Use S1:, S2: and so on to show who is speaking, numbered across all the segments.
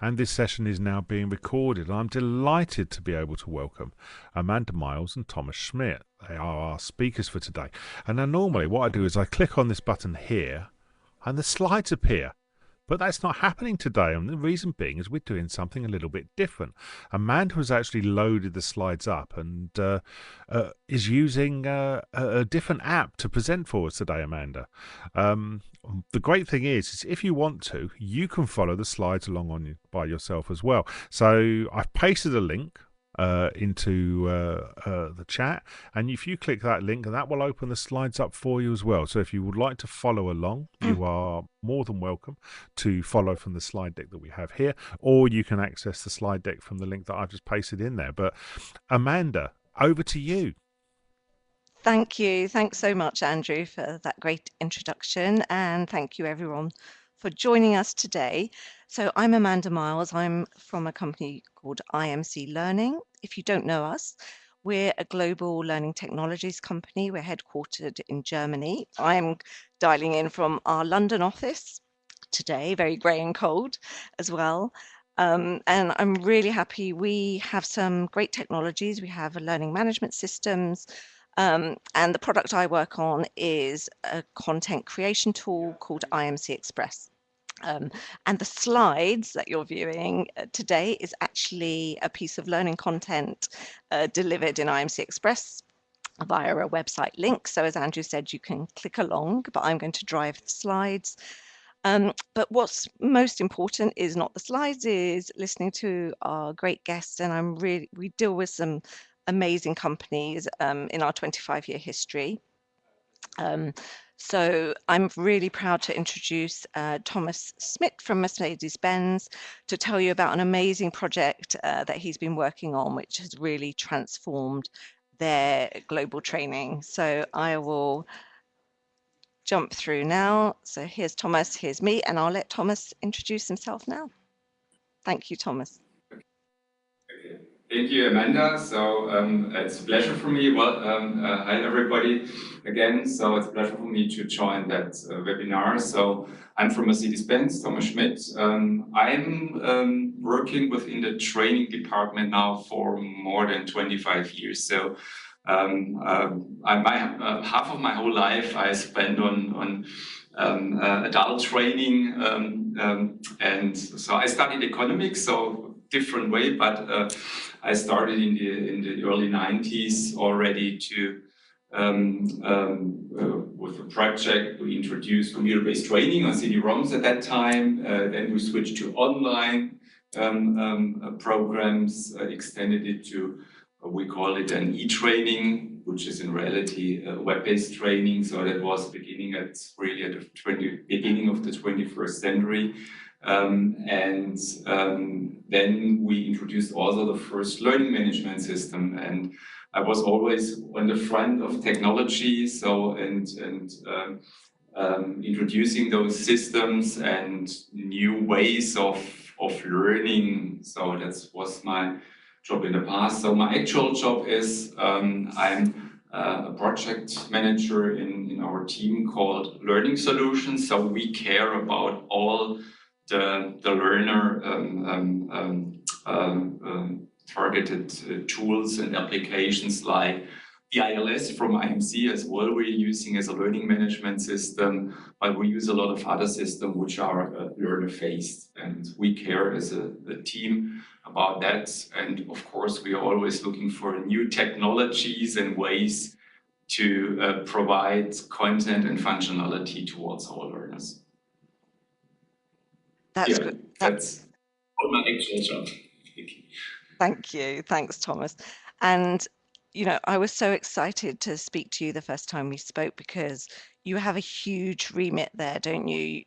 S1: and this session is now being recorded. I'm delighted to be able to welcome Amanda Miles and Thomas Schmidt. They are our speakers for today. And now normally what I do is I click on this button here and the slides appear. But that's not happening today, and the reason being is we're doing something a little bit different. Amanda has actually loaded the slides up and is using a different app to present for us today, Amanda. The great thing is if you want to, you can follow the slides along by yourself as well. So I've pasted a link into the chat, and if you click that link, that will open the slides up for you as well. So if you would like to follow along, you are more than welcome to follow from the slide deck that we have here, or you can access the slide deck from the link that I've just pasted in there. But Amanda, over to you.
S2: Thank you. Thanks so much, Andrew, for that great introduction. And thank you, everyone, for joining us today. So I'm Amanda Miles. I'm from a company called IMC Learning. If you don't know us, we're a global learning technologies company. We're headquartered in Germany. I'm dialing in from our London office today, very grey and cold as well. And I'm really happy. We have some great technologies. We have learning management systems. And the product I work on is a content creation tool called IMC Express. And the slides that you're viewing today is actually a piece of learning content delivered in IMC Express via a website link. So as Andrew said, you can click along, but I'm going to drive the slides. But what's most important is not the slides, is listening to our great guests. And we deal with some amazing companies in our 25-year history. So I'm really proud to introduce Thomas Schmidt from Mercedes-Benz to tell you about an amazing project that he's been working on, which has really transformed their global training. So I will jump through now. So here's Thomas, here's me, and I'll let Thomas introduce himself now. Thank you, Thomas.
S3: Thank you, Amanda. So it's a pleasure for me. Well, hi everybody again. So it's a pleasure for me to join that webinar. So I'm from Mercedes-Benz, Thomas Schmidt. I'm working within the training department now for more than 25 years. So half of my whole life I spent on adult training, and so I studied economics. So different way, but I started in the early 90s already to with a project we introduced computer-based training on CD-ROMs at that time. Then we switched to online programs, extended it to we call it an e-training, which is in reality web-based training. So that was beginning at the beginning of the 21st century. Then we introduced also the first learning management system, and I was always on the front of technology, so introducing those systems and new ways of learning. So that was my job in the past. So my actual job is I'm a project manager in our team called Learning Solutions. So we care about all the learner targeted tools and applications like the ILS from IMC as well we're using as a learning management system, but we use a lot of other systems which are learner-faced, and we care as a team about that. And of course, we are always looking for new technologies and ways to provide content and functionality towards our learners.
S2: That's good.
S3: That's my actual job.
S2: Thank you. Thanks, Thomas. And, you know, I was so excited to speak to you the first time we spoke because you have a huge remit there, don't you?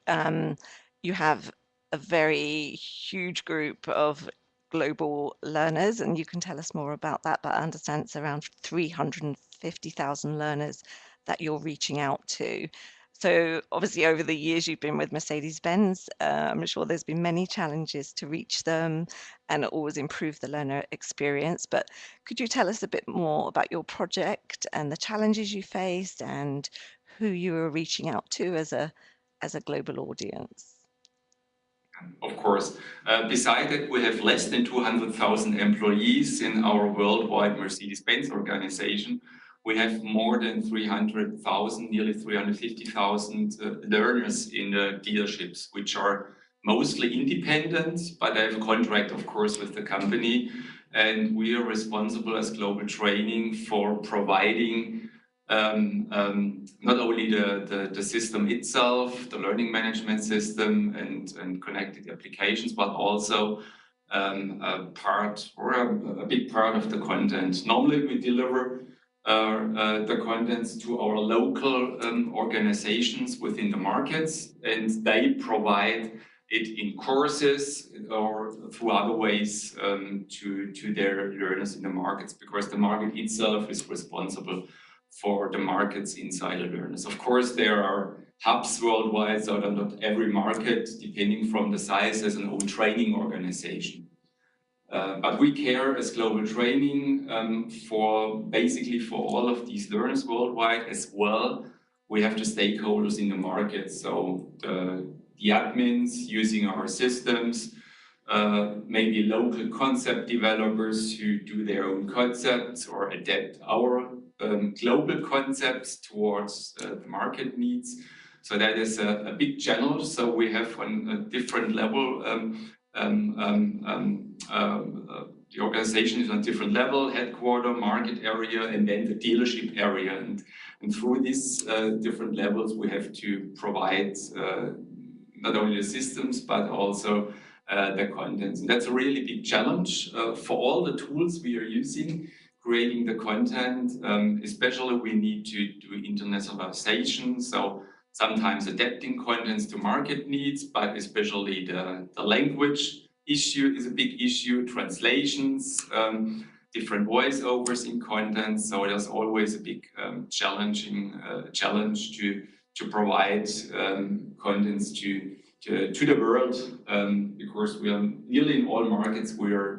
S2: You have a very huge group of global learners, and you can tell us more about that, but I understand it's around 350,000 learners that you're reaching out to. So obviously over the years you've been with Mercedes-Benz, I'm sure there's been many challenges to reach them and always improve the learner experience. But could you tell us a bit more about your project and the challenges you faced and who you were reaching out to as a global audience?
S3: Of course. Beside that, we have less than 200,000 employees in our worldwide Mercedes-Benz organization. We have more than 300,000, nearly 350,000 learners in the dealerships, which are mostly independent, but they have a contract, of course, with the company. And we are responsible as Global Training for providing not only the system itself, the learning management system and connected applications, but also a part or a big part of the content. Normally we deliver the contents to our local organizations within the markets, and they provide it in courses or through other ways to their learners in the markets, because the market itself is responsible for the markets inside the learners. Of course, there are hubs worldwide, so that not every market, depending from the size, has an own training organization. But we care as Global Training for basically for all of these learners worldwide as well. We have the stakeholders in the market, so the admins using our systems, maybe local concept developers who do their own concepts or adapt our global concepts towards the market needs. So that is a big challenge. So we have on a different level, the organization is on a different level, headquarter, market area, and then the dealership area. And through these different levels, we have to provide not only the systems, but also the contents. And that's a really big challenge for all the tools we are using, creating the content. Especially we need to do internationalization. So sometimes adapting contents to market needs, but especially the language issue is a big issue, translations, different voiceovers in content. So there's always a big challenge to provide contents to the world, because we are nearly in all markets. We're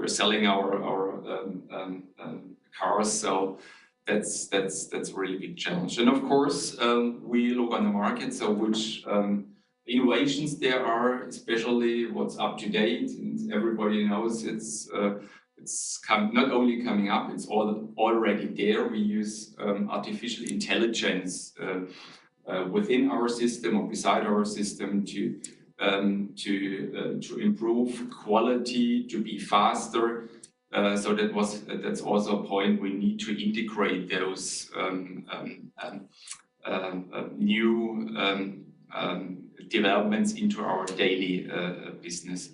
S3: selling our cars, so that's a really big challenge. And of course, we look on the market, so which innovations there are, especially what's up to date, and everybody knows it's not only coming up, it's already there. We use artificial intelligence within our system or beside our system to improve quality, to be faster. So that's also a point. We need to integrate those new developments into our daily business.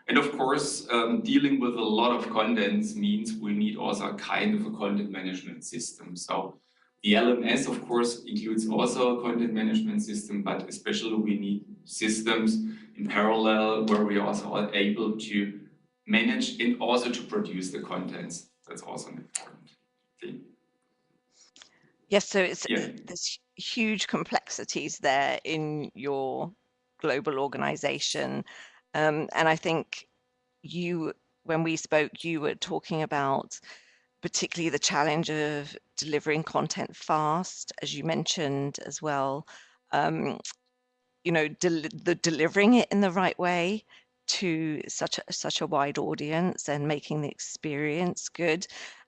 S3: And of course, dealing with a lot of contents means we need also a kind of a content management system. So the LMS, of course, includes also a content management system, but especially we need systems in parallel where we also are able to manage and also to produce the contents. That's also an important thing.
S2: Yes, so there's huge complexities there in your global organization. And I think when we spoke, you were talking about particularly the challenge of delivering content fast, as you mentioned as well. Delivering it in the right way to such a wide audience and making the experience good.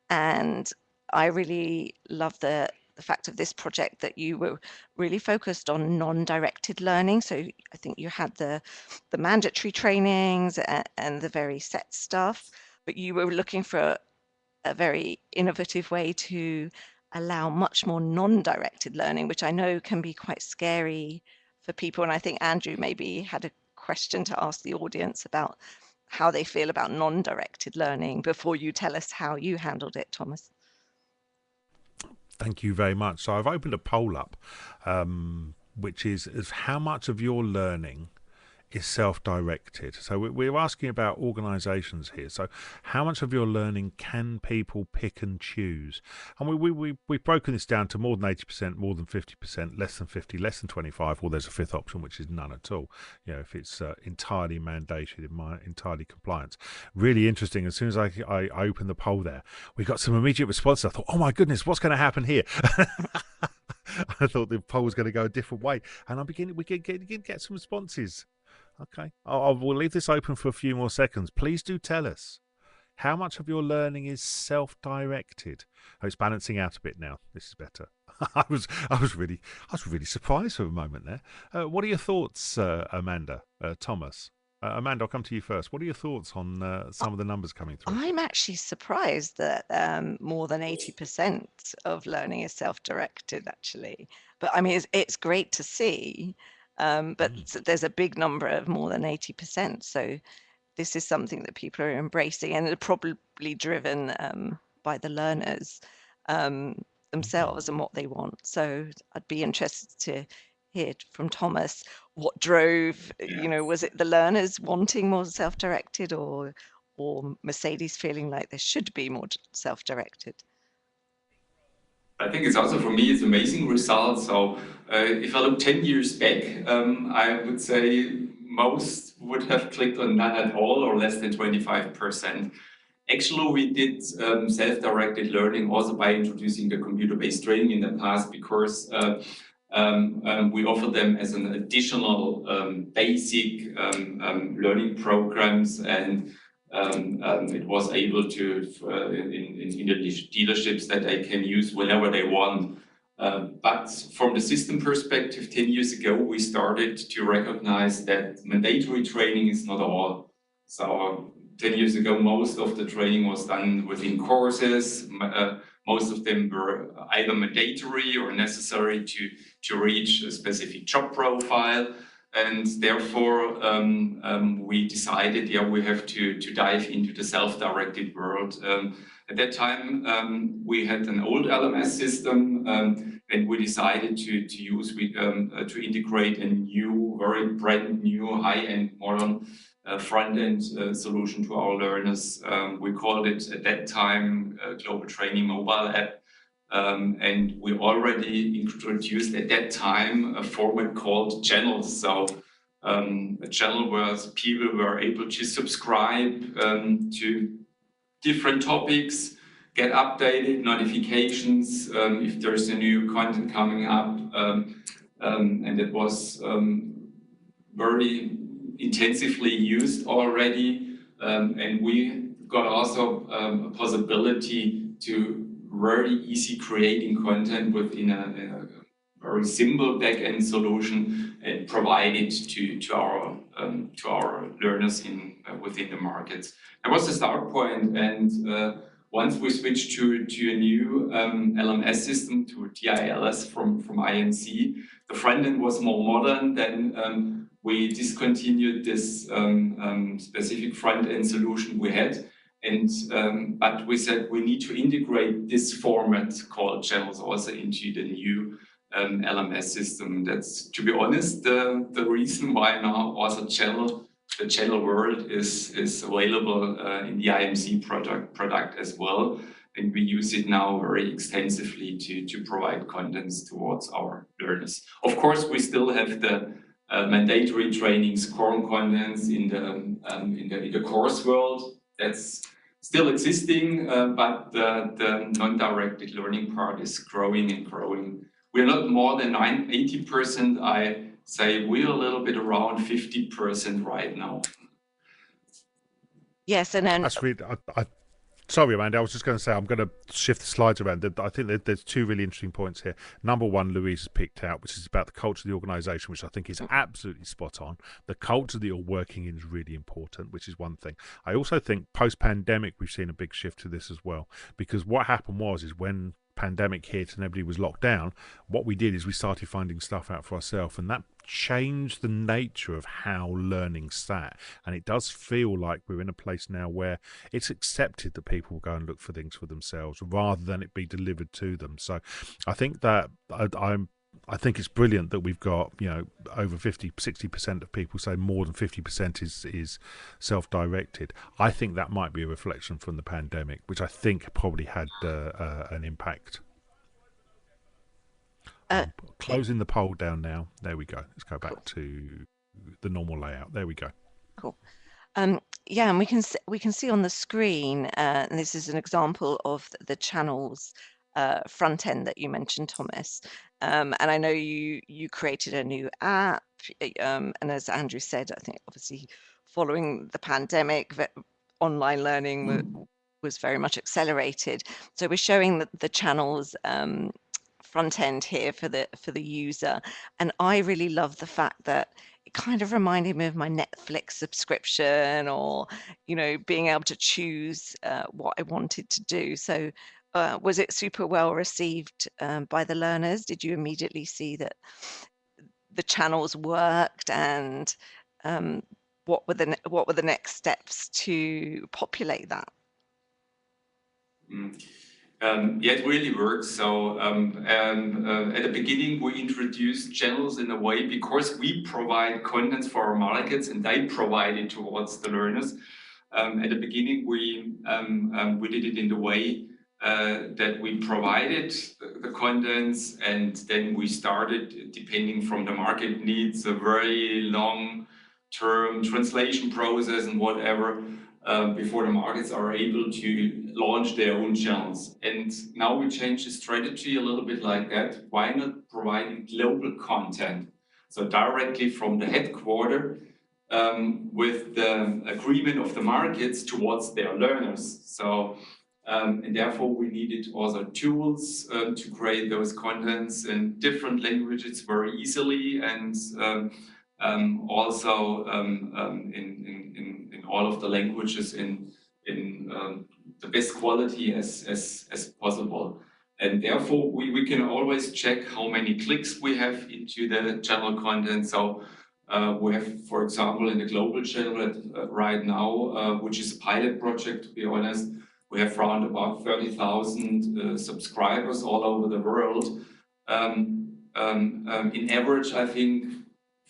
S2: And I really love the fact of this project that you were really focused on non-directed learning. So I think you had the mandatory trainings and the very set stuff, but you were looking for a very innovative way to allow much more non-directed learning, which I know can be quite scary for people. And I think Andrew maybe had a question to ask the audience about how they feel about non-directed learning before you tell us how you handled it, Thomas.
S1: Thank you very much. So I've opened a poll up, which is how much of your learning is self-directed. So we're asking about organizations here. So how much of your learning can people pick and choose? And we've broken this down to more than 80%, more than 50%, less than 50, less than 25, or there's a fifth option, which is none at all. If it's entirely mandated, entirely compliance. Really interesting. As soon as I opened the poll there, we got some immediate responses. I thought, oh my goodness, what's going to happen here? I thought the poll was going to go a different way. And we get some responses Okay, we'll leave this open for a few more seconds. Please do tell us how much of your learning is self-directed. Oh, it's balancing out a bit now. This is better. I was really surprised for a moment there. What are your thoughts, Amanda, Thomas? Amanda, I'll come to you first. What are your thoughts on some of the numbers coming through?
S2: I'm actually surprised that more than 80% of learning is self-directed, actually. But I mean, it's great to see, but there's a big number of more than 80%. So this is something that people are embracing, and are probably driven by the learners themselves and what they want. So I'd be interested to hear from Thomas what drove, was it the learners wanting more self-directed, or Mercedes feeling like there should be more self-directed?
S3: I think it's also, for me, it's amazing results. So if I look 10 years back, I would say most would have clicked on none at all, or less than 25%. Actually, we did self-directed learning also by introducing the computer-based training in the past, because we offer them as an additional basic learning programs, and it was able to, in the dealerships, that they can use whenever they want. But from the system perspective, 10 years ago, we started to recognize that mandatory training is not all. So 10 years ago, most of the training was done within courses. Most of them were either mandatory or necessary to reach a specific job profile. And therefore, we decided, we have to dive into the self-directed world. At that time, we had an old LMS system, and we decided to integrate a new, very brand new, high-end, modern front-end solution to our learners. We called it at that time Global Training mobile app. And we already introduced at that time a format called channels. So a channel where people were able to subscribe to different topics, get updated notifications if there's a new content coming up. And it was very intensively used already. And we got also a possibility to very easy creating content within a very simple back-end solution and provide it to our learners within the markets. That was the start point, and once we switched to a new LMS system, to TILS from INC, the front end was more modern. Then we discontinued this specific front end solution we had. And but we said we need to integrate this format called channels also into the new LMS system. That's, to be honest, the reason why now also the channel world is available in the IMC product as well. And we use it now very extensively to provide contents towards our learners. Of course, we still have the mandatory trainings, core contents in the course world. That's still existing, but the non-directed learning part is growing and growing. We're not more than 80%. I say we're a little bit around 50% right now.
S2: Yes, and then
S1: That's really. Sorry, Amanda. I was just going to say I'm going to shift the slides around. I think there's two really interesting points here. Number one, Louise has picked out, which is about the culture of the organisation, which I think is absolutely spot on. The culture that you're working in is really important, which is one thing. I also think post-pandemic we've seen a big shift to this as well, because what happened was when pandemic hit and everybody was locked down, what we did is we started finding stuff out for ourselves, and that changed the nature of how learning sat. And it does feel like we're in a place now where it's accepted that people will go and look for things for themselves rather than it be delivered to them. So I think that I think it's brilliant that we've got, over 50-60% of people say more than 50% is self-directed. I think that might be a reflection from the pandemic, which I think probably had an impact. Closing the poll down now. There we go. Let's go back to the normal layout. There we go.
S2: Cool. Yeah, and we can see on the screen, and this is an example of the channels front end that you mentioned, Thomas. And I know you created a new app, and as Andrew said, I think obviously following the pandemic, online learning was very much accelerated. So we're showing the channels front end here for the user, and I really love the fact that it kind of reminded me of my Netflix subscription, or being able to choose what I wanted to do. So was it super well received by the learners? Did you immediately see that the channels worked, and what were the next steps to populate that?
S3: Yeah, it really works. So at the beginning, we introduced channels in a way because we provide contents for our markets and they provide it towards the learners. At the beginning, we did it in the way that we provided the contents, and then we started, depending from the market needs, a very long-term translation process and whatever. Before the markets are able to launch their own channels. And now we change the strategy a little bit like that. Why not providing global content? So directly from the headquarters with the agreement of the markets towards their learners. So and therefore we needed also tools to create those contents in different languages very easily, and also in all of the languages in the best quality as possible. And therefore we can always check how many clicks we have into the channel content. So we have, for example, in the global channel right now, which is a pilot project, to be honest, we have around about 30,000 subscribers all over the world. In average, I think,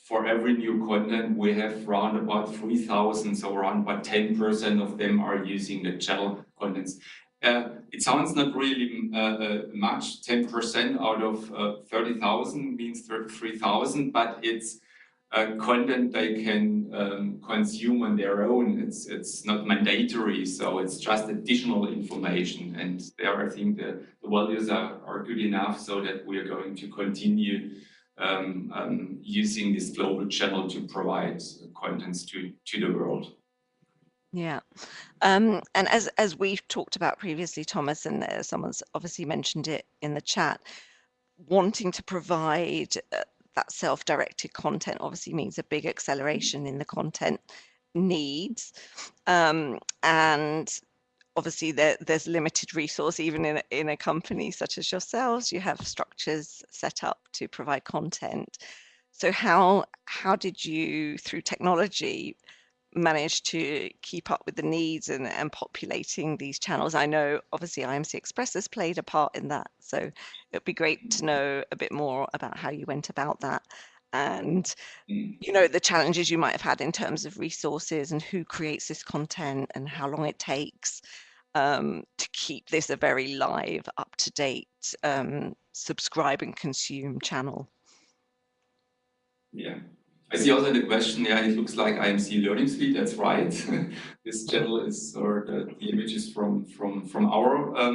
S3: for every new content, we have around about 3,000, so around about 10% of them are using the channel contents. It sounds not really much, 10% out of 30,000 means 3,000, but it's content they can consume on their own. It's not mandatory, so it's just additional information. And there, I think the values are good enough so that we are going to continue using this global channel to provide contents to the world.
S2: Yeah, and as we've talked about previously, Thomas, and someone's obviously mentioned it in the chat, wanting to provide that self-directed content obviously means a big acceleration in the content needs, and obviously there's limited resource even in a company such as yourselves. You have structures set up to provide content. So how did you, through technology, manage to keep up with the needs and populating these channels? I know obviously IMC Express has played a part in that, so it'd be great to know a bit more about how you went about that, and the challenges you might have had in terms of resources and who creates this content and how long it takes to keep this a very live, up-to-date, subscribe and consume channel.
S3: Yeah. I see also in the question, yeah, it looks like IMC Learning Suite. That's right. This channel is, or the image is from our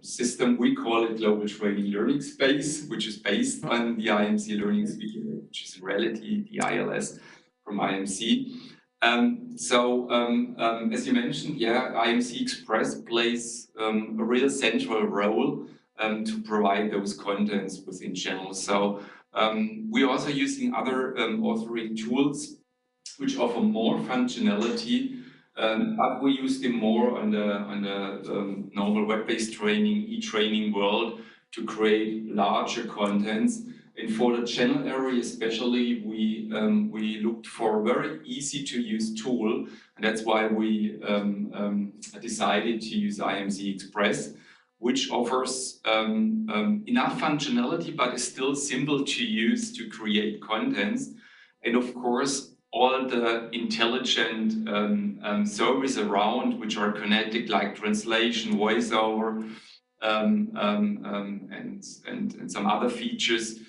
S3: system. We call it Global Training Learning Space, which is based on the IMC Learning Suite, which is in reality the ILS from IMC. As you mentioned, yeah, IMC Express plays a real central role to provide those contents within channels. So we're also using other authoring tools which offer more functionality, but we use them more on the normal web-based training, e-training world to create larger contents. And for the channel area especially, we looked for a very easy to use tool, and that's why we decided to use IMC Express, which offers enough functionality, but is still simple to use to create contents. And of course, all the intelligent service around, which are connected, like translation, voiceover, and some other features,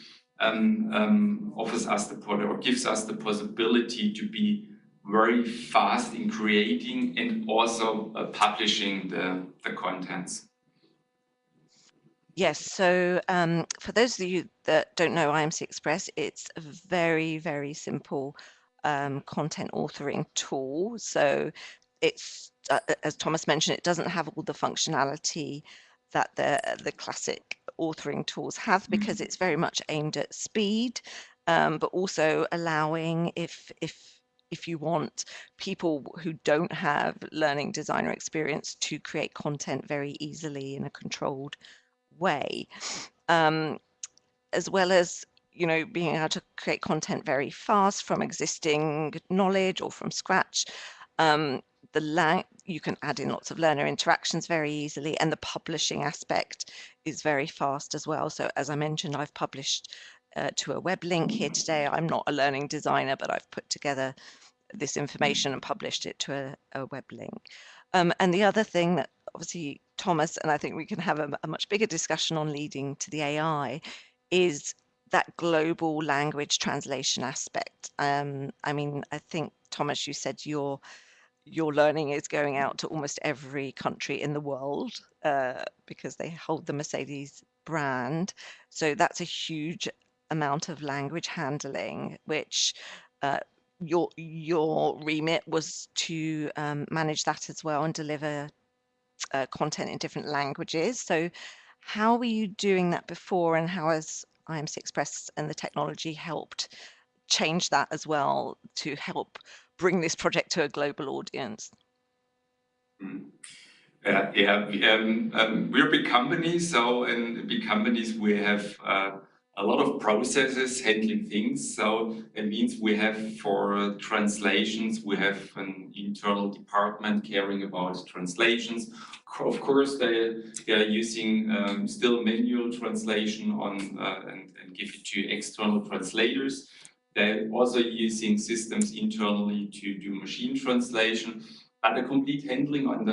S3: offers us or gives us the possibility to be very fast in creating and also publishing the contents.
S2: Yes, so for those of you that don't know IMC Express, it's a very, very simple content authoring tool. So it's, as Thomas mentioned, it doesn't have all the functionality that the classic authoring tools have, because it's very much aimed at speed, but also allowing, if you want, people who don't have learning designer experience to create content very easily in a controlled way, as well as, you know, being able to create content very fast from existing knowledge or from scratch. You can add in lots of learner interactions very easily, and the publishing aspect is very fast as well. So as I mentioned, I've published to a web link here today. I'm not a learning designer, but I've put together this information and published it to a web link. And the other thing that obviously Thomas, and I think we can have a much bigger discussion on leading to the AI, is that global language translation aspect. I mean, I think Thomas, you said your learning is going out to almost every country in the world because they hold the Mercedes brand. So that's a huge amount of language handling, which your remit was to manage that as well and deliver content in different languages. So how were you doing that before, and how has IMC Express and the technology helped change that as well to help bring this project to a global audience?
S3: We're a big company, so in big companies we have a lot of processes handling things. So it means we have, for translations, we have an internal department caring about translations. Of course, they are using still manual translation on and give it to external translators. They're also using systems internally to do machine translation. But the complete handling on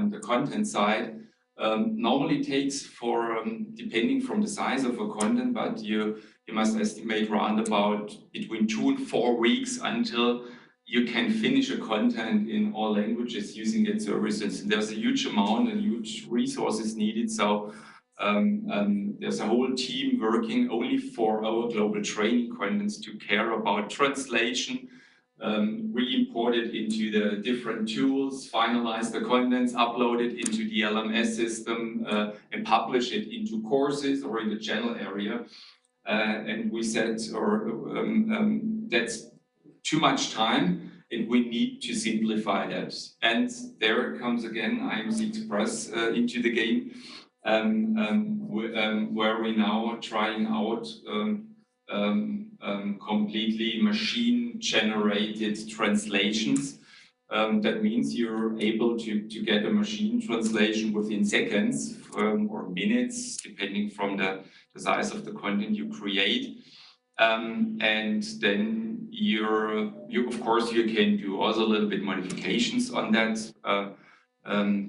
S3: the content side normally takes, for depending from the size of a content, but you must estimate round about between 2 and 4 weeks until you can finish a content in all languages using that services. And there's a huge amount and huge resources needed. So there's a whole team working only for our global training contents to care about translation, re-import it into the different tools, finalize the contents, upload it into the LMS system, and publish it into courses or in the channel area. And we said, that's too much time, and we need to simplify that. And there comes again IMC Express into the game, where we now are trying out completely machine-generated translations. That means you're able to get a machine translation within seconds or minutes, depending from the size of the content you create. And then you of course you can do also a little bit modifications on that,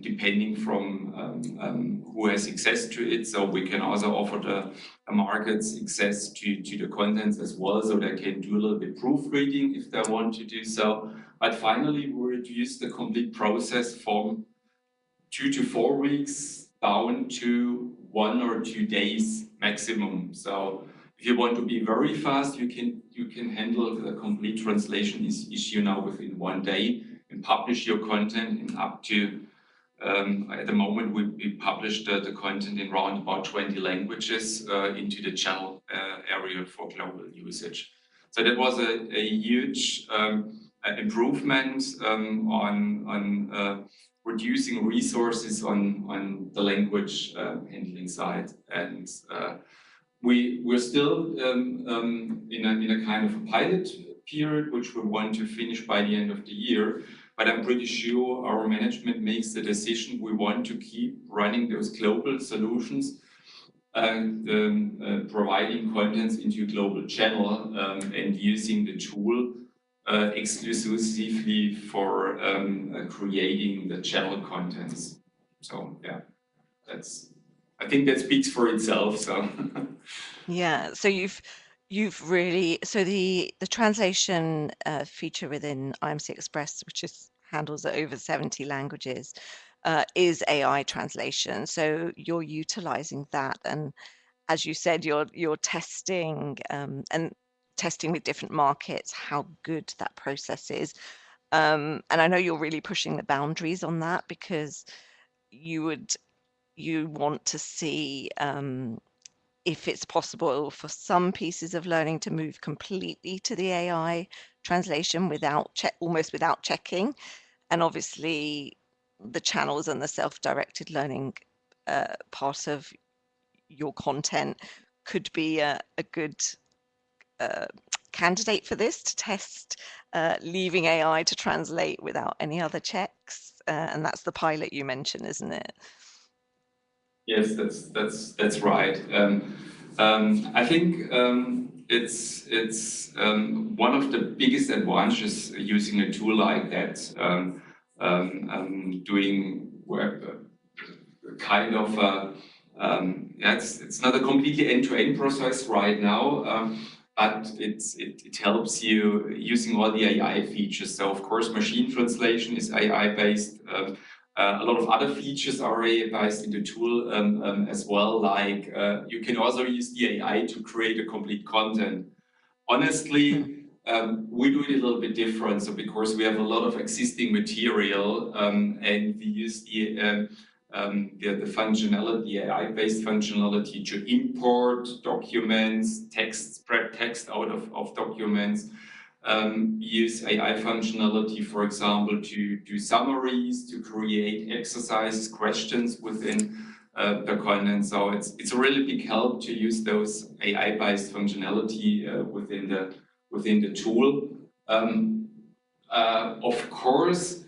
S3: depending from who has access to it. So we can also offer the markets access to the contents as well, so they can do a little bit proofreading if they want to do so. But finally, we reduce the complete process from 2 to 4 weeks down to 1 or 2 days maximum. So if you want to be very fast, you can handle the complete translation issue now within 1 day and publish your content in up to, at the moment we published the content in around about 20 languages into the channel area for global usage. So that was a huge improvement on reducing resources on the language handling side. And we're still in a kind of a pilot period, which we want to finish by the end of the year. But I'm pretty sure our management makes the decision we want to keep running those global solutions and providing contents into a global channel and using the tool exclusively for creating the channel contents. So yeah, I think that speaks for itself. So
S2: Yeah, so you've really, so the translation feature within IMC Express, which handles over 70 languages, is AI translation. So you're utilizing that, and as you said, you're testing and testing with different markets how good that process is. And I know you're really pushing the boundaries on that, because you want to see if it's possible for some pieces of learning to move completely to the AI translation almost without checking. And obviously the channels and the self-directed learning part of your content could be a good candidate for this, to test leaving AI to translate without any other checks. And that's the pilot you mentioned, isn't it?
S3: Yes, that's right. I think it's one of the biggest advantages using a tool like that. Doing work, kind of it's not a completely end-to-end process right now, but it helps you using all the AI features. So of course, machine translation is AI based. A lot of other features are AI based in the tool as well. Like you can also use the AI to create a complete content. Honestly, we do it a little bit different. So because we have a lot of existing material, and we use the functionality, AI-based functionality, to import documents, spread text out of documents. Use AI functionality, for example, to do summaries, to create exercises, questions within the content. So it's a really big help to use those AI-based functionality within the tool. Of course,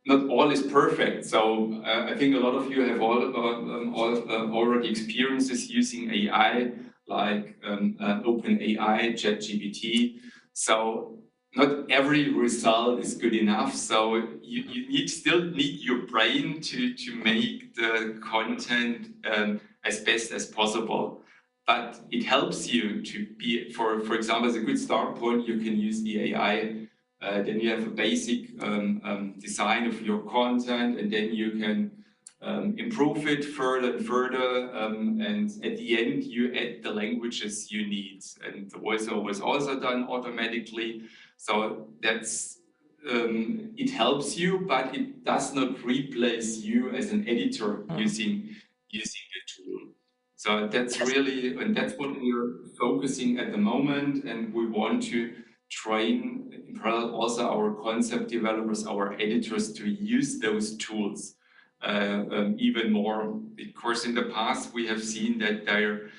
S3: not all is perfect. So I think a lot of you have already experiences using AI, like OpenAI, ChatGPT. So not every result is good enough. So you still need your brain to make the content as best as possible. But it helps you to be, for example, as a good start point, you can use the AI. Then you have a basic design of your content, and then you can improve it further and further. And at the end, you add the languages you need. And the voiceover is also done automatically. So that's it helps you, but it does not replace you as an editor using the tool. So that's really, and that's what we're focusing at the moment, and we want to train in parallel also our concept developers, our editors, to use those tools even more. Because in the past we have seen that they're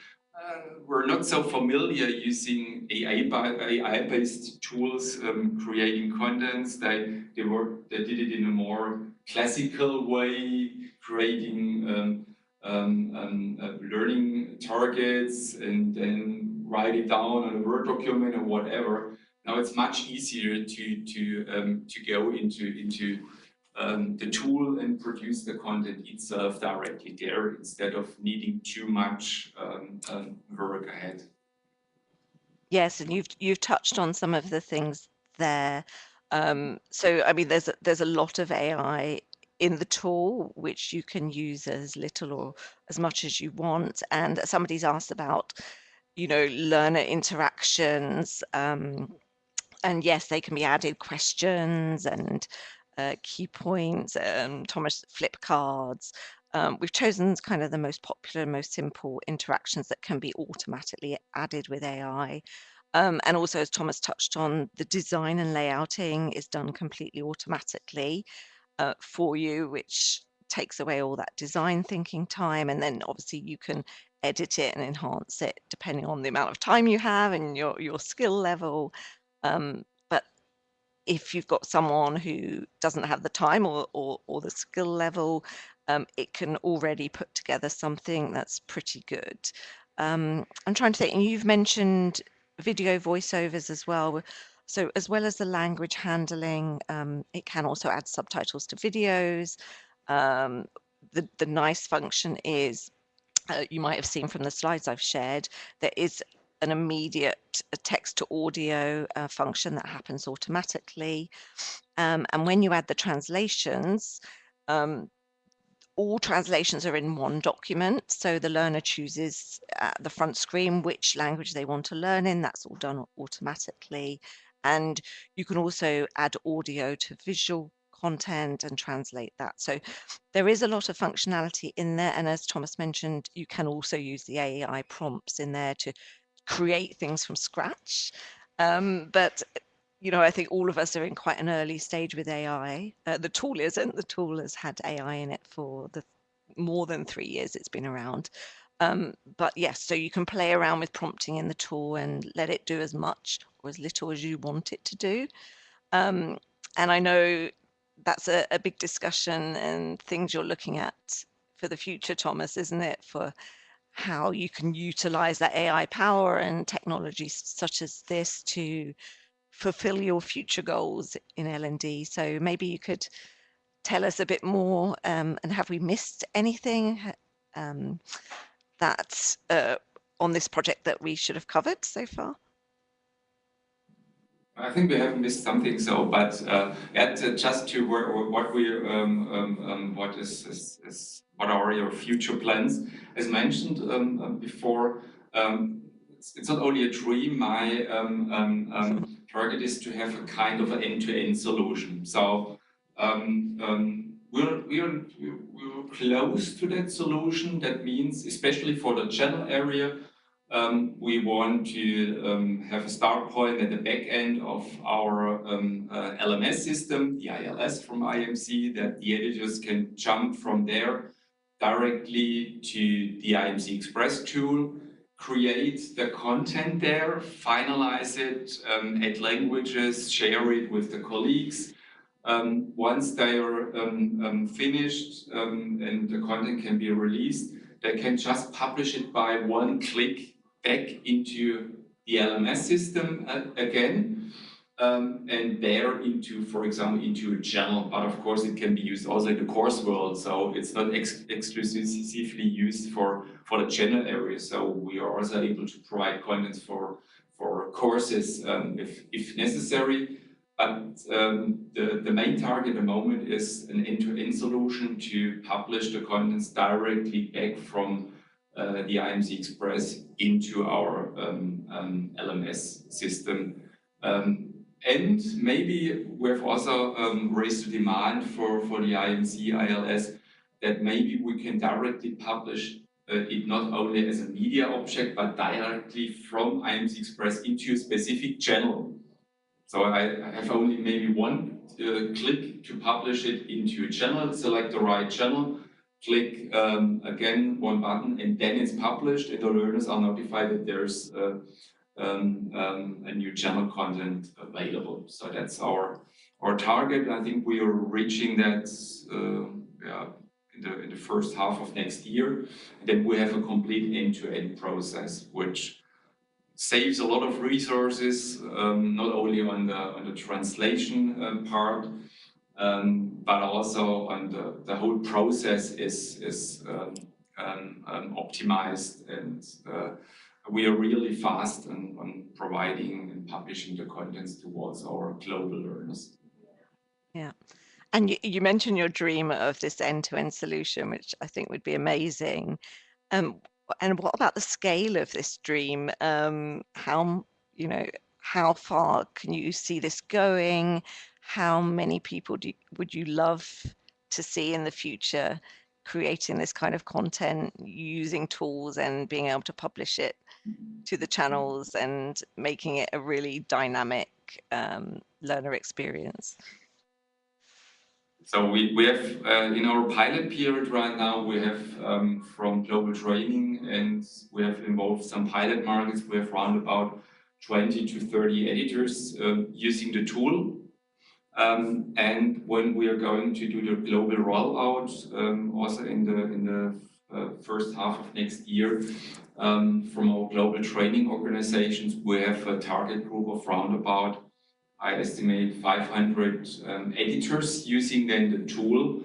S3: were not so familiar using AI-based tools creating contents. They did it in a more classical way, creating learning targets and then write it down on a Word document or whatever. Now it's much easier to go into the tool and produce the content itself directly there, instead of needing too much work ahead.
S2: Yes, and you've touched on some of the things there. So I mean, there's a lot of AI in the tool, which you can use as little or as much as you want. And somebody's asked about, learner interactions. And yes, they can be added questions and key points, Thomas flip cards. We've chosen kind of the most popular, most simple interactions that can be automatically added with AI. And also, as Thomas touched on, the design and layouting is done completely automatically for you, which takes away all that design thinking time. And then obviously you can edit it and enhance it depending on the amount of time you have and your skill level. But if you've got someone who doesn't have the time or the skill level, it can already put together something that's pretty good. I'm trying to think, and you've mentioned video voiceovers as well. So as well as the language handling, it can also add subtitles to videos. The nice function is, you might have seen from the slides I've shared, there is an immediate text to audio function that happens automatically. And when you add the translations, All translations are in one document, so the learner chooses at the front screen which language they want to learn in. That's all done automatically. And you can also add audio to visual content and translate that. So there is a lot of functionality in there. And as Thomas mentioned, you can also use the AI prompts in there to create things from scratch. But I think all of us are in quite an early stage with AI. The tool isn't. The tool has had AI in it for the more than 3 years it's been around. But yes, so you can play around with prompting in the tool and let it do as much or as little as you want it to do. And I know that's a big discussion and things you're looking at for the future, Thomas, isn't it? For how you can utilize that AI power and technologies such as this to fulfill your future goals in L&D. So maybe you could tell us a bit more, and have we missed anything that on this project that we should have covered so far?
S3: I think we haven't missed something, so but just to what are your future plans? As mentioned before, it's not only a dream. My target is to have a kind of an end-to-end solution. So we're close to that solution. That means, especially for the channel area, we want to have a start point at the back end of our LMS system, the ILS from IMC, that the editors can jump from there directly to the IMC Express tool, create the content there, finalize it, add languages, share it with the colleagues. Once they are finished and the content can be released, they can just publish it by one click back into the LMS system again, and there into, for example, into a channel. But of course, it can be used also in the course world, so it's not exclusively used for the channel area. So we are also able to provide contents for courses if necessary. But the main target at the moment is an end-to-end solution to publish the contents directly back from the IMC Express into our LMS system. And maybe we've also raised the demand for the IMC ILS that maybe we can directly publish it not only as a media object, but directly from IMC Express into a specific channel. So I have only maybe one click to publish it into a channel, select the right channel, click again one button, and then it's published, and the learners are notified that there's a new channel content available. So that's our target. I think we are reaching that in the first half of next year. And then we have a complete end-to-end process, which saves a lot of resources, not only on the translation part, but also on the whole process is optimized, and we are really fast on providing and publishing the contents towards our global learners.
S2: Yeah. And you mentioned your dream of this end-to-end solution, which I think would be amazing. And what about the scale of this dream? How far can you see this going? How many people would you love to see in the future creating this kind of content, using tools and being able to publish it to the channels and making it a really dynamic learner experience?
S3: So we have in our pilot period right now, we have from Global Training, and we have involved some pilot markets. We have around about 20 to 30 editors using the tool. And when we are going to do the global rollout, also in the first half of next year, from our global training organizations, we have a target group of around about, I estimate, 500 editors using then the tool.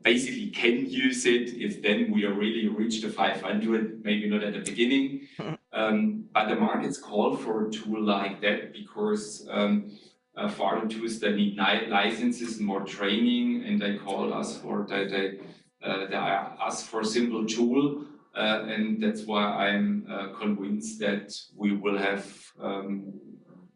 S3: Basically can use it if then we are really reach the 500, maybe not at the beginning. But the markets call for a tool like that because foreign tools that need licenses, more training, and they call us for they ask for a simple tool, and that's why I'm convinced that we will have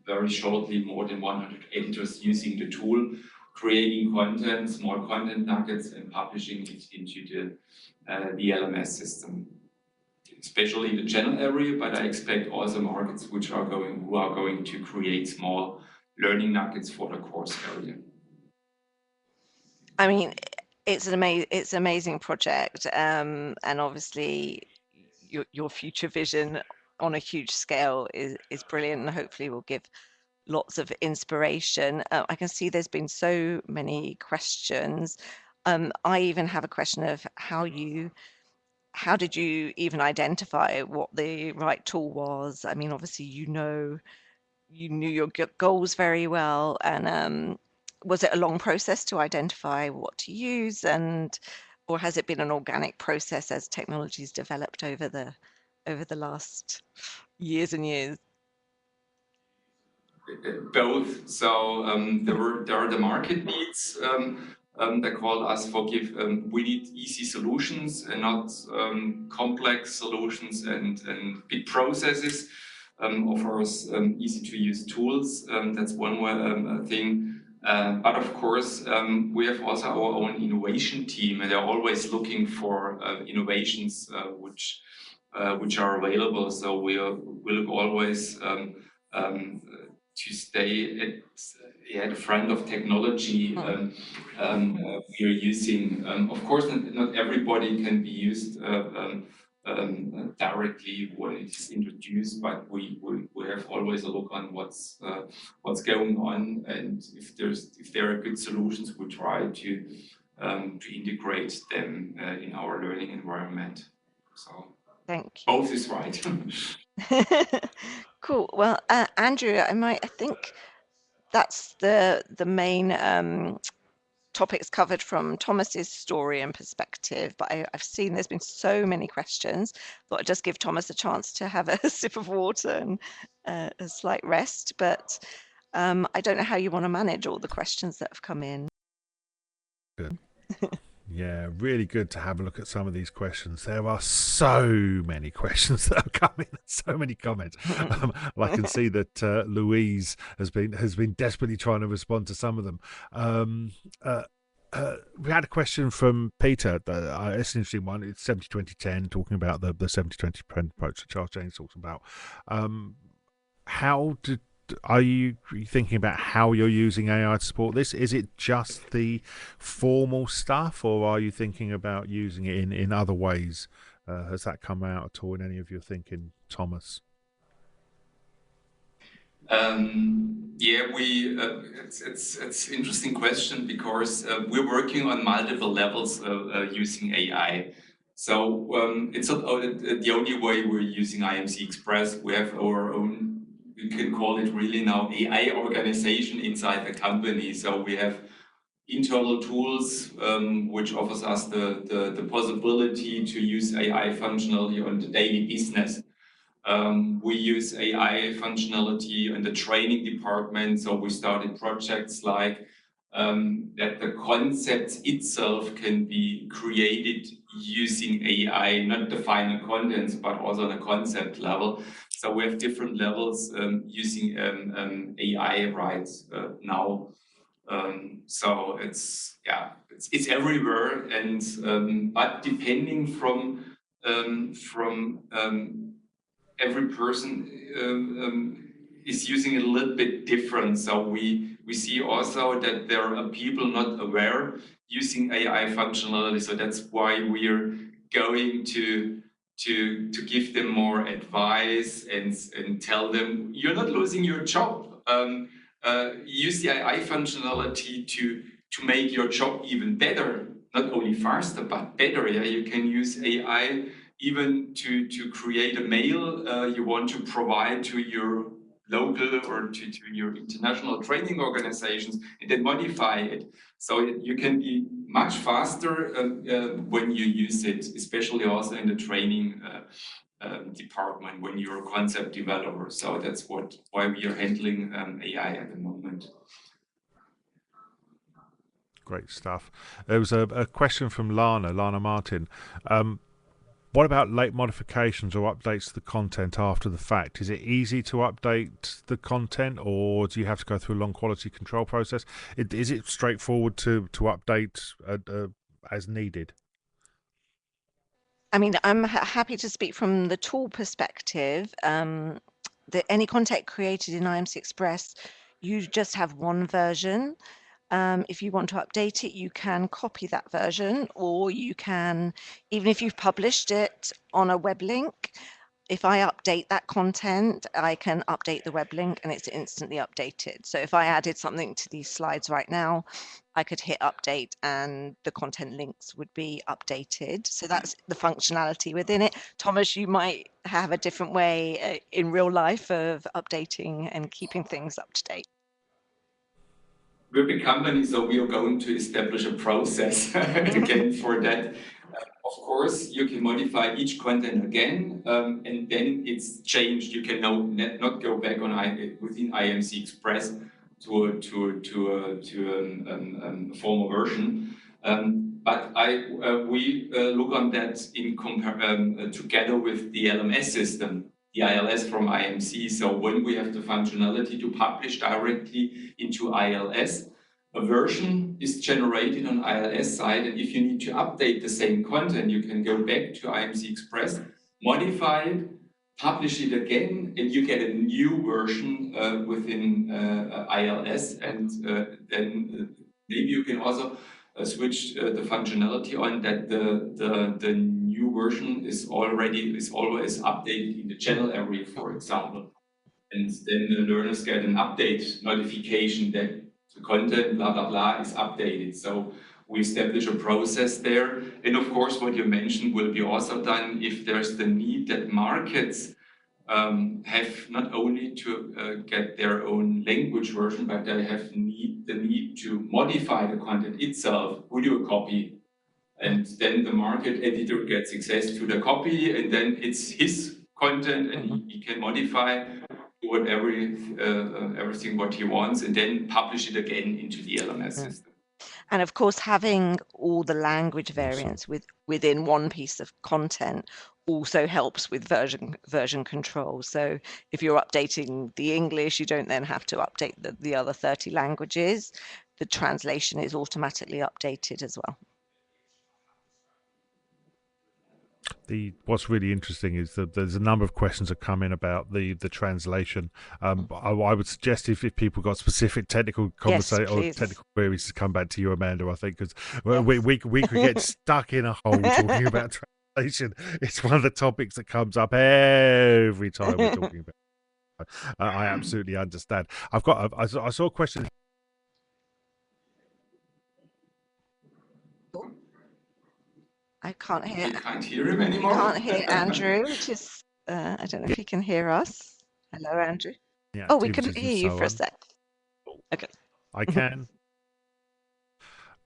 S3: very shortly more than 100 editors using the tool, creating content, small content nuggets, and publishing it into the LMS system. Especially the channel area, but I expect also markets who are going to create small learning nuggets for the course area.
S2: I mean, it's an amazing project, and obviously your future vision on a huge scale is brilliant, and hopefully will give lots of inspiration. I can see there's been so many questions. I even have a question of how did you even identify what the right tool was? I mean, obviously, you knew your goals very well, and was it a long process to identify what to use, or has it been an organic process as technology's developed over the last years and years?
S3: Both. So there are the market needs that call us for we need easy solutions and not complex solutions and big processes. Offer us easy to use tools. That's one thing. But of course, we have also our own innovation team, and they're always looking for innovations which are available. So we look always to stay at the front of technology we are using. Of course, not everybody can be used directly when it is introduced, but we have always a look on what's going on, and if there are good solutions, we try to integrate them in our learning environment. So
S2: Thank you.
S3: both is right.
S2: Cool. Well, Andrew, I think that's the main topics covered from Thomas's story and perspective, but I've seen there's been so many questions. Thought I'd just give Thomas a chance to have a sip of water and a slight rest, but I don't know how you want to manage all the questions that have come in.
S1: Good. Yeah, really good to have a look at some of these questions. There are so many questions that have come in, so many comments. I can see that Louise has been desperately trying to respond to some of them. We had a question from Peter. It's an interesting one. It's 70-20-10, talking about the 70-20 approach that Charles James talks about. Are you thinking about how you're using AI to support this? Is it just the formal stuff, or are you thinking about using it in other ways? Has that come out at all in any of your thinking, Thomas?
S3: Yeah, it's an interesting question because we're working on multiple levels using AI. So it's not the only way we're using IMC Express. We have our own, we can call it really now AI organization inside the company. So we have internal tools which offers us the possibility to use AI functionality on the daily business. We use AI functionality in the training department. So we started projects like that the concept itself can be created using AI, not the final contents, but also on a concept level. So we have different levels using AI right now. So it's everywhere, and but depending from every person is using it a little bit different. So we see also that there are people not aware using AI functionality. So that's why we are going to give them more advice and tell them you're not losing your job. Use the AI functionality to make your job even better, not only faster but better. Yeah, you can use AI even to create a mail you want to provide to your local or to your international training organizations, and then modify it. So you can be much faster when you use it, especially also in the training department when you're a concept developer. So that's why we are handling AI at the moment. environment.
S1: Great stuff. There was a question from Lana Martin. What about late modifications or updates to the content after the fact? Is it easy to update the content, or do you have to go through a long quality control process? Is it straightforward to update as needed?
S2: I mean, I'm happy to speak from the tool perspective. Any content created in IMC Express, you just have one version. If you want to update it, you can copy that version, or you can, even if you've published it on a web link, if I update that content, I can update the web link and it's instantly updated. So if I added something to these slides right now, I could hit update and the content links would be updated. So that's the functionality within it. Thomas, you might have a different way in real life of updating and keeping things up to date.
S3: We're a big company, so we are going to establish a process again for that. Of course, you can modify each content again, and then it's changed. You can not go back on within IMC Express to a former version. But we look on that in together with the LMS system, the ILS from IMC. So when we have the functionality to publish directly into ILS, a version is generated on ILS side, and if you need to update the same content, you can go back to IMC Express, modify it, publish it again, and you get a new version within ILS, and then maybe you can also switch the functionality on that the new version is always updated in the channel area, for example, and then the learners get an update notification that the content blah blah blah is updated. So we establish a process there, and of course what you mentioned will be also done if there's the need that markets have not only to get their own language version, but they have the need to modify the content itself. We do a copy, and then the market editor gets access to the copy, and then it's his content, and he can modify everything what he wants, and then publish it again into the LMS system.
S2: And of course, having all the language variants within one piece of content also helps with version control. So if you're updating the English, you don't then have to update the other 30 languages. The translation is automatically updated as well.
S1: What's really interesting is that there's a number of questions that come in about the translation. I would suggest if people got specific technical conversation or technical queries to come back to you, Amanda. I think because we could get stuck in a hole talking about translation. It's one of the topics that comes up every time we're talking about. I absolutely understand. I saw a question.
S2: I can't hear.
S3: You can't hear him anymore.
S2: I can't hear Andrew, which is I don't know if he can hear us. Hello, Andrew.
S1: Yeah,
S2: we couldn't hear you for a sec. Okay.
S1: I can.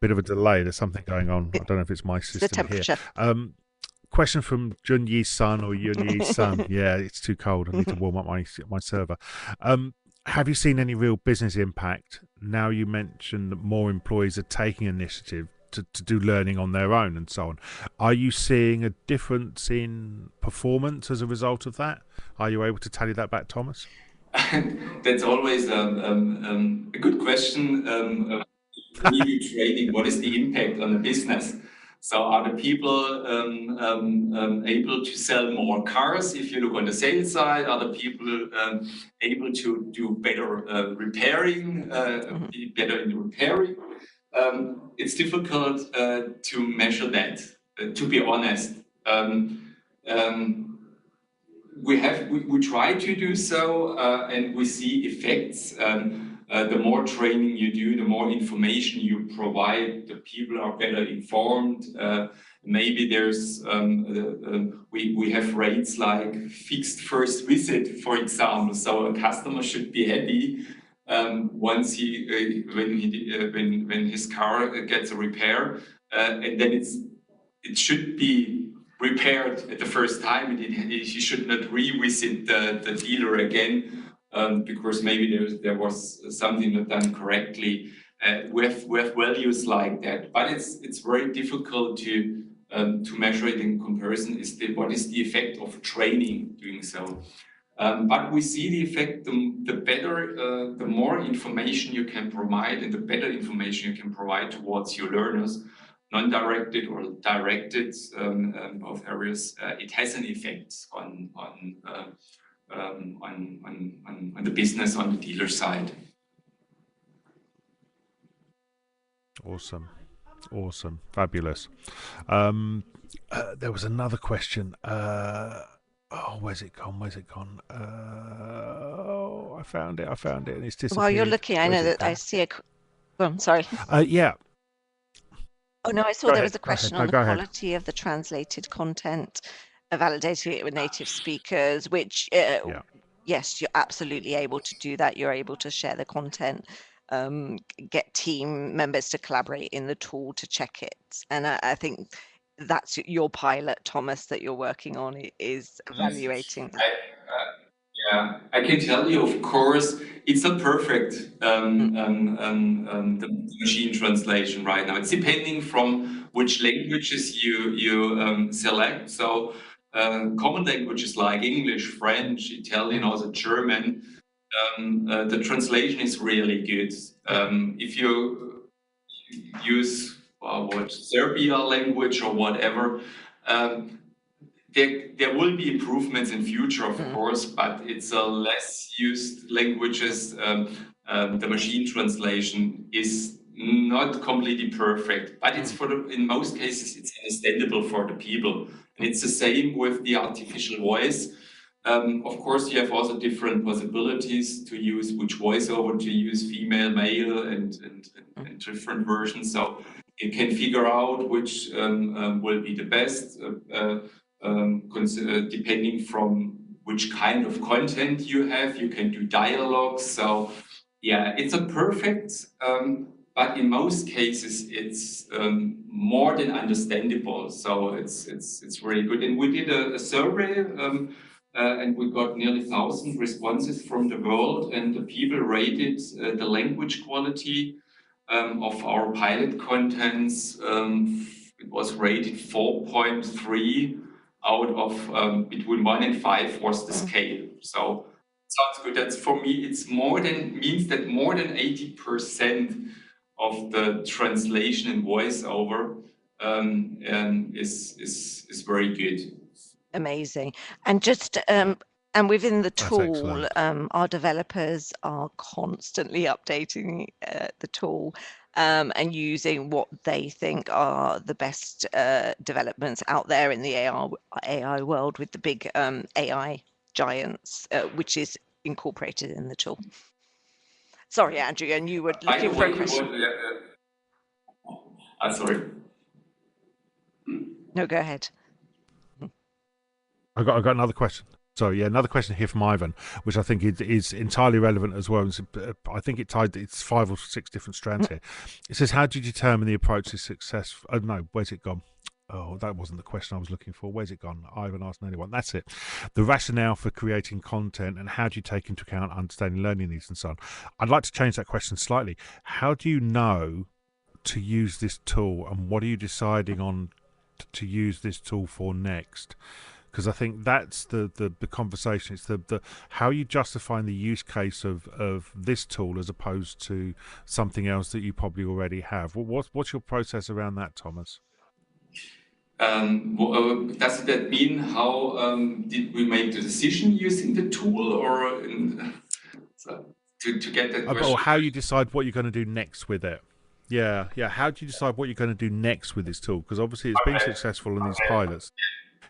S1: Bit of a delay. There's something going on. I don't know if it's my system
S2: the temperature
S1: here. Question from Jun Yi's son or Yun Yi's son. Yeah, it's too cold. I need to warm up my server. Have you seen any real business impact? Now you mentioned that more employees are taking initiative to do learning on their own and so on. Are you seeing a difference in performance as a result of that? Are you able to tally that back, Thomas?
S3: That's always a good question. New training, what is the impact on the business? So are the people able to sell more cars? If you look on the sales side, are the people able to do better repairing, be better in repairing? It's difficult to measure that, to be honest. We try to do so, and we see effects. The more training you do, the more information you provide, the people are better informed. Maybe there's we have rates like fixed first visit, for example. So a customer should be happy once when his car gets a repair, and then it should be repaired at the first time, and he should not revisit the dealer again because maybe there was something not done correctly. We have values like that, but it's very difficult to measure it in comparison. What is the effect of training doing so? But we see the effect, the better, the more information you can provide and the better information you can provide towards your learners, non-directed or directed of areas, it has an effect on the business, on the dealer side.
S1: Awesome, fabulous. There was another question. Where's it gone? I found it, and it's disappeared.
S2: While you're looking, I know that I see a... Oh, I'm sorry.
S1: Yeah.
S2: Oh, no, I saw there was a question on the quality of the translated content, validating it with native speakers, which, yes, you're absolutely able to do that. You're able to share the content, get team members to collaborate in the tool to check it. And I think that's your pilot, Thomas, that you're working on, is evaluating that.
S3: Yeah, I can tell you, of course, it's not perfect, the machine translation right now. It's depending from which languages you select. So common languages like English, French, Italian, also German, the translation is really good. If you use Serbia language or whatever, there will be improvements in future, of course, but it's a less used languages. The machine translation is not completely perfect, but it's in most cases it's understandable for the people. And it's the same with the artificial voice. Of course, you have also different possibilities to use which voiceover to use, female, male, and different versions. So you can figure out which will be the best. Depending from which kind of content you have, you can do dialogues. So yeah, it's a perfect, but in most cases it's more than understandable. So it's really good. And we did a survey, and we got nearly 1,000 responses from the world, and the people rated the language quality of our pilot contents. It was rated 4.3 out of between 1 and 5 was the scale. So sounds good. That's, for me, it's means that more than 80% of the translation and voiceover is very good.
S2: Amazing. And just and within the tool, our developers are constantly updating the tool and using what they think are the best developments out there in the AI world with the big AI giants, which is incorporated in the tool. Sorry, Andrew, and you were looking for a question.
S3: Sorry.
S2: No, go ahead.
S1: I got another question. So yeah, another question here from Ivan, which I think is entirely relevant as well. I think it's 5 or 6 different strands here. It says, how do you determine the approach is successful? Oh no, where's it gone? Oh, that wasn't the question I was looking for. Where's it gone? Ivan asked anyone. That's it. The rationale for creating content, and how do you take into account understanding learning needs and so on. I'd like to change that question slightly. How do you know to use this tool, and what are you deciding on to use this tool for next? Because I think that's the conversation. It's the how you justifying the use case of this tool as opposed to something else that you probably already have. What's your process around that, Thomas?
S3: Does that mean how did we make the decision using the tool, or to get that question?
S1: Or how you decide what you're going to do next with it? Yeah. How do you decide what you're going to do next with this tool? Because obviously it's been successful in these pilots.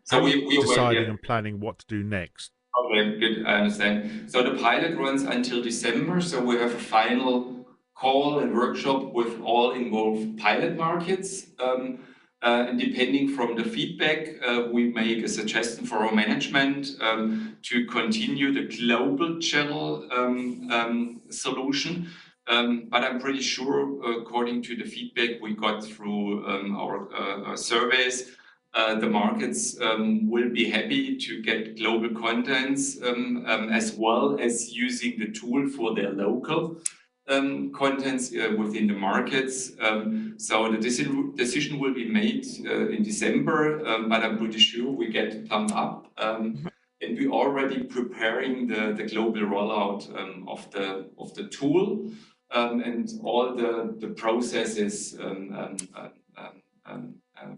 S3: So we're
S1: deciding and planning what to do next.
S3: Okay, good, I understand. So the pilot runs until December, so we have a final call and workshop with all involved pilot markets. And depending from the feedback, we make a suggestion for our management to continue the global channel solution. But I'm pretty sure, according to the feedback we got through our surveys, the markets will be happy to get global contents as well as using the tool for their local contents within the markets. So the decision will be made in December, but I'm pretty sure we get a thumb up. And we're already preparing the global rollout of the tool and all the processes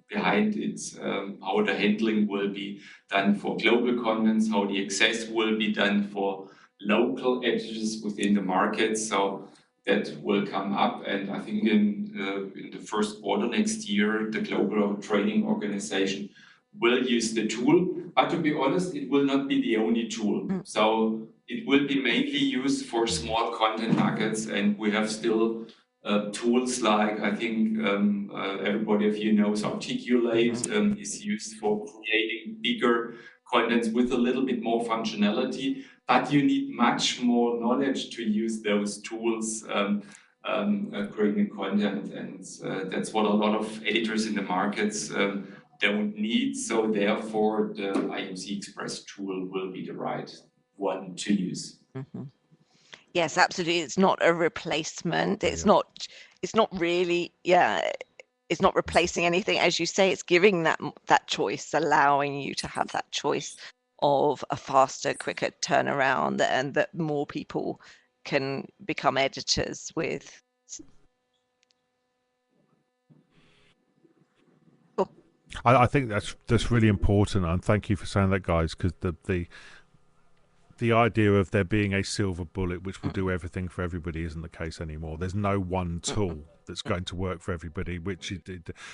S3: behind it, how the handling will be done for global contents, how the access will be done for local editors within the market. So that will come up, and I think in the first quarter next year, the global training organization will use the tool. But to be honest, it will not be the only tool. So it will be mainly used for small content nuggets, and we have still tools like, I think everybody of you knows Articulate is used for creating bigger contents with a little bit more functionality, but you need much more knowledge to use those tools creating content, and that's what a lot of editors in the markets don't need. So therefore, the IMC Express tool will be the right one to use.
S2: Yes, absolutely. It's not a replacement. It's not really, it's not replacing anything. As you say, it's giving that choice, allowing you to have that choice of a faster, quicker turnaround, and that more people can become editors with.
S1: I think that's really important, and thank you for saying that, guys, because the idea of there being a silver bullet which will do everything for everybody isn't the case anymore. There's no one tool that's going to work for everybody,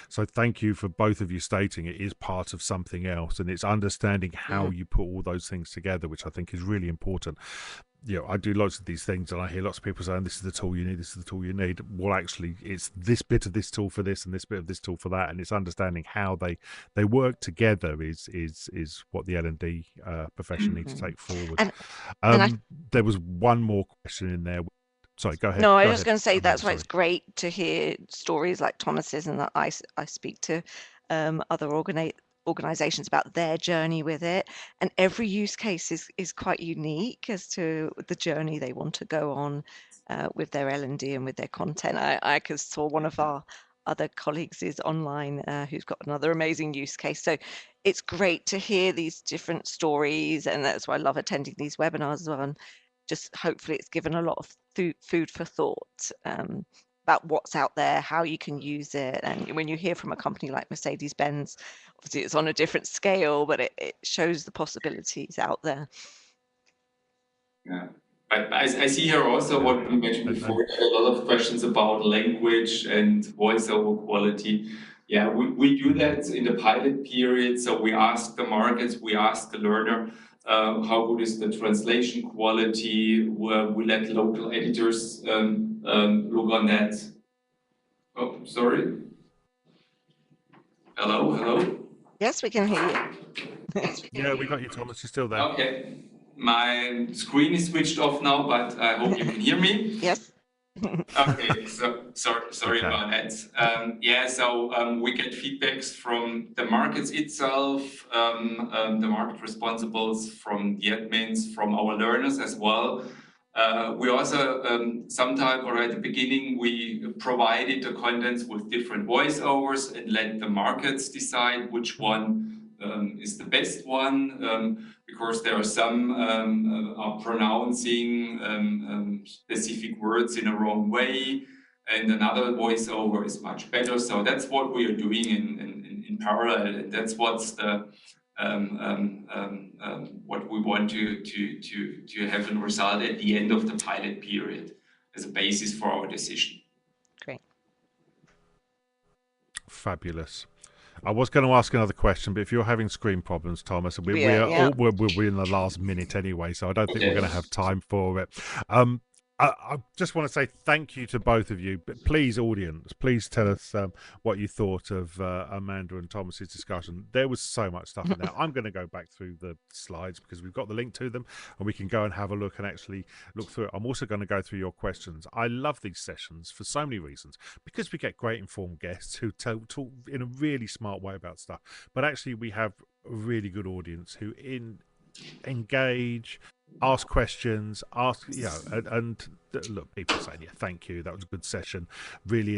S1: so thank you for both of you stating it is part of something else, and it's understanding how you put all those things together, which I think is really important. I do lots of these things, and I hear lots of people saying, this is the tool you need, this is the tool you need. Well, actually, it's this bit of this tool for this and this bit of this tool for that, and it's understanding how they work together is what the L&D profession needs to take forward. There was one more question in there. Sorry, go ahead.
S2: No, I was just going to say that's why it's great to hear stories like Thomas's, and that I speak to other organizations about their journey with it, and every use case is quite unique as to the journey they want to go on with their L&D and with their content. I saw one of our other colleagues is online who's got another amazing use case. So it's great to hear these different stories, and that's why I love attending these webinars as well. And just hopefully it's given a lot of food for thought about what's out there, how you can use it. And when you hear from a company like Mercedes-Benz, obviously it's on a different scale, but it shows the possibilities out there.
S3: Yeah, I see here also what we mentioned before, a lot of questions about language and voiceover quality. Yeah, we do that in the pilot period. So we ask the markets, we ask the learner, how good is the translation quality? We let local editors look on that. Oh, sorry. Hello?
S2: Yes, we can hear you.
S1: Yeah, we got you, Thomas. You're still there.
S3: Okay. My screen is switched off now, but I hope you can hear me.
S2: Yes.
S3: Okay, so sorry about that. So we get feedbacks from the markets itself, the market responsibles, from the admins, from our learners as well. We also sometimes, or at the beginning, we provided the contents with different voiceovers and let the markets decide which one is the best one, because there are some are pronouncing specific words in a wrong way, and another voiceover is much better. So that's what we are doing in parallel, and that's what's the what we want to have a result at the end of the pilot period as a basis for our decision.
S2: Great.
S1: Fabulous. I was going to ask another question, but if you're having screen problems, Thomas, we're in the last minute anyway, so I don't think we're going to have time for it. I just want to say thank you to both of you. But please, audience, please tell us what you thought of Amanda and Thomas's discussion. There was so much stuff in there. I'm going to go back through the slides because we've got the link to them, and we can go and have a look and actually look through it. I'm also going to go through your questions. I love these sessions for so many reasons, because we get great informed guests who talk in a really smart way about stuff. But actually, we have a really good audience who engage, ask questions, and look, people saying, yeah, thank you, that was a good session, really